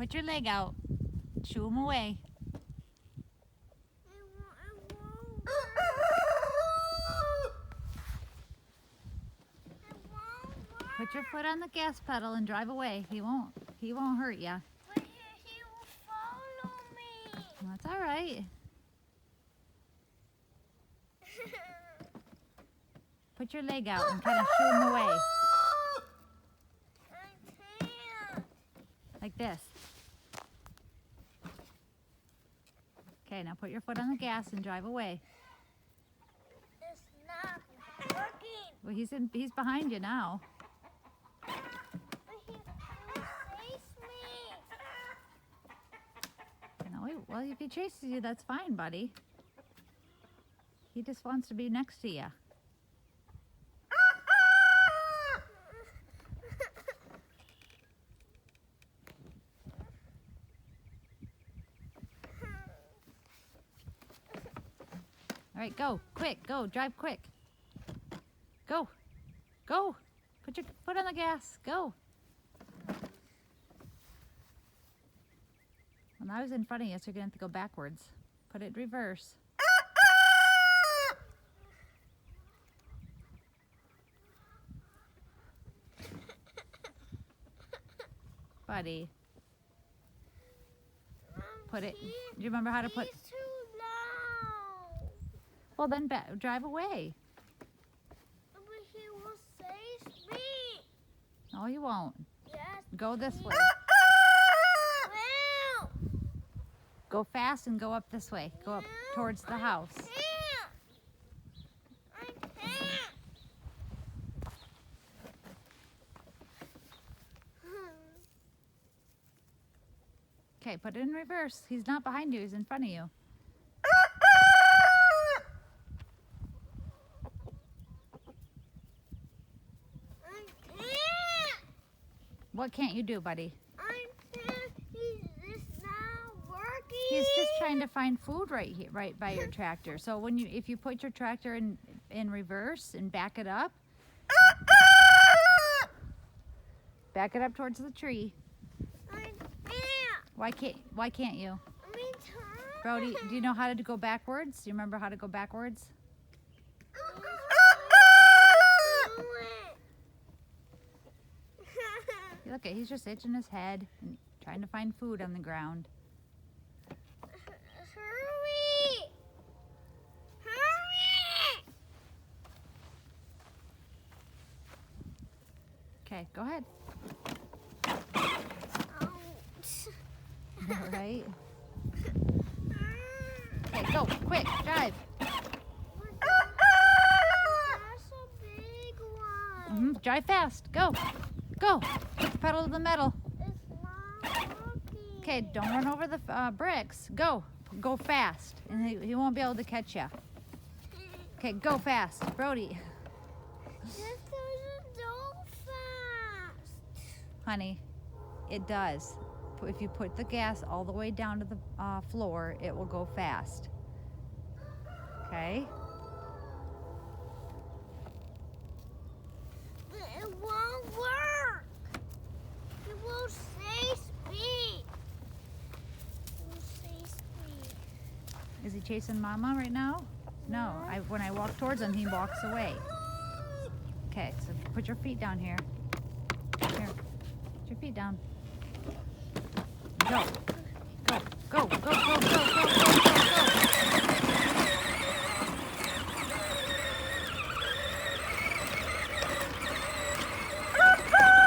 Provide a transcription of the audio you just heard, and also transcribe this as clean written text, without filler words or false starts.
Put your leg out. Shoo him away. Put your foot on the gas pedal and drive away. He won't hurt you. But he will follow me. That's all right. Put your leg out and kind of shoo him away. I can't. Like this. Okay, now put your foot on the gas and drive away. It's not working. Well, he's behind you now. But he will chase me. Well, if he chases you, that's fine, buddy. He just wants to be next to you. All right, go, quick, go, drive quick. Go, go, put your foot on the gas, go. Well, now he's in front of you, so you're gonna have to go backwards. Put it in reverse. Buddy, put it, do you remember how to put? He's too loud. Well, then drive away. But he will chase me. No, you won't. Yes. Go this way. Well, Go fast and go up this way. Go up towards the house. I can't. Okay, put it in reverse. He's not behind you, he's in front of you. I can't. What can't you do, buddy? I can't. It's not working. He's just trying to find food right here, right by your tractor. So if you put your tractor in reverse and back it up towards the tree. I can't. Why can't you? I mean, turn. Brody, do you know how to go backwards? Do you remember how to go backwards? Look, he's just itching his head and trying to find food on the ground. Hurry! Hurry! Okay, go ahead. Ouch. All right. Okay, go, quick, drive. That's a big one. Drive fast, go, go. Put the pedal to the metal. It's not working. Okay, don't run over the bricks. Go fast, and he won't be able to catch you. Okay, go fast, Brody. This doesn't go fast. Honey, it does. If you put the gas all the way down to the floor, it will go fast. Okay? It won't work. It will chase me. It will chase me. Is he chasing Mama right now? No. When I walk towards him, he walks away. Okay, so put your feet down here. Here. Put your feet down. Go. Go, go, go, go.